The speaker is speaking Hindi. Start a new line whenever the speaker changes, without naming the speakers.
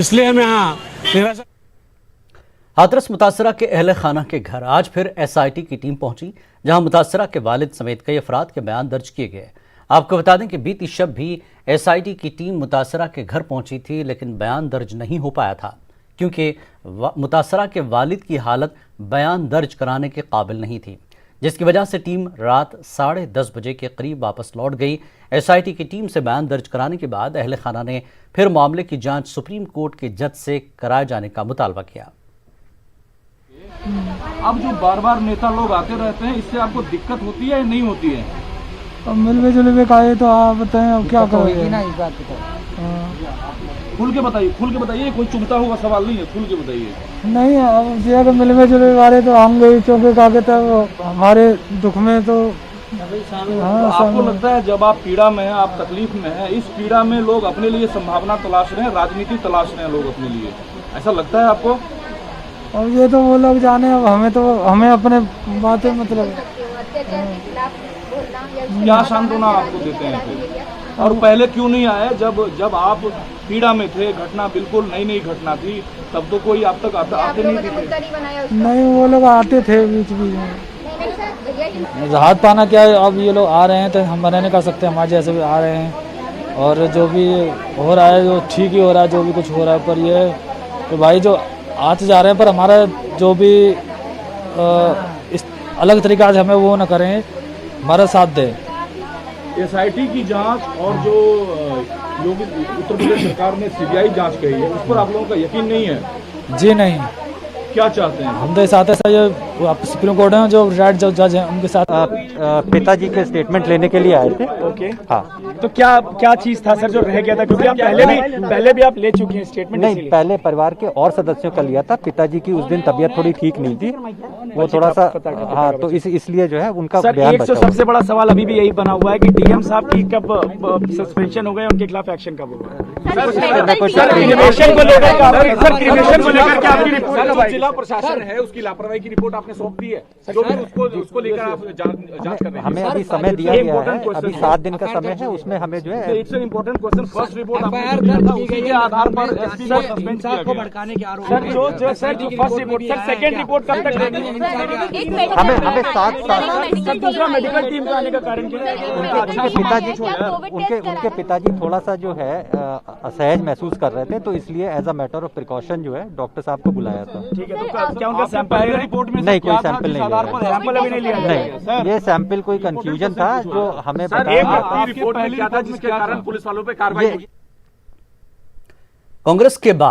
इसलिए हम यहाँ निराशा।
हाथरस मुतासरा के अहले खाना के घर आज फिर एसआईटी की टीम पहुंची, जहां मुतासरा के वालिद समेत कई अफराद के बयान दर्ज किए गए। आपको बता दें कि बीती शब भी एसआईटी की टीम मुतासरा के घर पहुंची थी, लेकिन बयान दर्ज नहीं हो पाया था क्योंकि मुतासरा के वालिद की हालत बयान दर्ज कराने के काबिल नहीं थी, जिसकी वजह से टीम रात 10:30 बजे के करीब वापस लौट गई। एसआईटी की टीम से बयान दर्ज कराने के बाद अहले खाना ने फिर मामले की जांच सुप्रीम कोर्ट के जज से कराए जाने का मुतालबा किया।
अब जो बार बार नेता लोग आते रहते हैं, इससे आपको दिक्कत होती है या नहीं होती है?
अब मिलवे जुलवे का है तो आप बताएं, अब क्या करोगे ना।
खुल के बताइए, कोई चुभता हुआ सवाल नहीं है, खुल के बताइए।
नहीं, अब जी अगर मिलवे जुलवे वाले तो हम गए चौके कागे तब हमारे दुख में तो
तो आपको लगता है जब आप पीड़ा में हैं, आप तकलीफ में हैं, इस पीड़ा में लोग अपने लिए संभावना तलाश रहे हैं, राजनीति तलाश रहे हैं लोग अपने लिए, ऐसा लगता है आपको?
अब ये तो वो लोग जाने, अब हमें अपने बातें मतलब
क्या सांत्वना आपको देते हैं फिर? और पहले क्यों नहीं आए जब आप पीड़ा में थे, घटना बिल्कुल नई घटना थी, तब तो कोई आप तक आते नहीं थे?
नहीं, वो लोग आते थे बीच में।
हाथ पाना क्या है, अब ये लोग आ रहे हैं तो हम मना नहीं कर सकते, हमारे जैसे भी आ रहे हैं और जो भी हो रहा है जो ठीक ही हो रहा है, जो भी कुछ हो रहा है। पर ये तो भाई जो आते जा रहे हैं, पर हमारा जो भी इस अलग तरीका से हमें वो ना करें, हमारा साथ दें।
एसआईटी की जांच और जो योगी उत्तर प्रदेश सरकार ने सीबीआई जांच कही है, उस पर आप लोगों का यकीन नहीं है?
जी नहीं,
क्या चाहते हैं?
हम तो साथ ऐसा ये सुप्रीम कोर्ट है जो रिटायर्ड जज हैं उनके साथ
पिताजी के स्टेटमेंट लेने के लिए आए थे।
ओके,
हाँ।
तो क्या चीज था सर जो रह गया था, क्योंकि आप पहले भी आप ले चुके हैं स्टेटमेंट?
नहीं, पहले परिवार के और सदस्यों का लिया था। पिताजी की उस दिन तबीयत थोड़ी ठीक नहीं थी, वो थोड़ा सा हाँ, तो इसलिए जो है उनका बयान बचा।
सबसे बड़ा सवाल अभी भी यही बना हुआ है कि डीएम साहब की कब सस्पेंशन हो गए, उनके खिलाफ एक्शन कब होगा?
जिला प्रशासन है, उसकी लापरवाही की रिपोर्ट आपने सौंप दी है, जो भी उसको लेकर आप जांच कर रहे हैं।
हमें अभी समय दिया गया है, अभी 7 दिन का समय है, उसमें हमें जो है
it's an important question. First report आपने दिया था, उसी के आधार पर एसपी को सस्पेंड किया गया।
भड़काने के आरोप सर, जो first report, sir second report कब तक रहेगी?
हमें 7
दूसरा मेडिकल टीम का आने का कारण क्या है?
उनके पिताजी उनके पिताजी थोड़ा सा जो है असहज महसूस कर रहे थे, तो इसलिए as a matter of precaution जो है डॉक्टर साहब को बुलाया था।
ठीक है, तो क्या उनका सैंपल रिपोर्ट में
नहीं, कोई सैंपल नहीं लिया।
सैंपल अभी नहीं लिया
नहीं, ये सैंपल कोई कंफ्यूजन था जो हमें
रिपोर्ट में क्या था जिसके कारण पुलिस वालों पे कार्रवाई?
कांग्रेस के बाद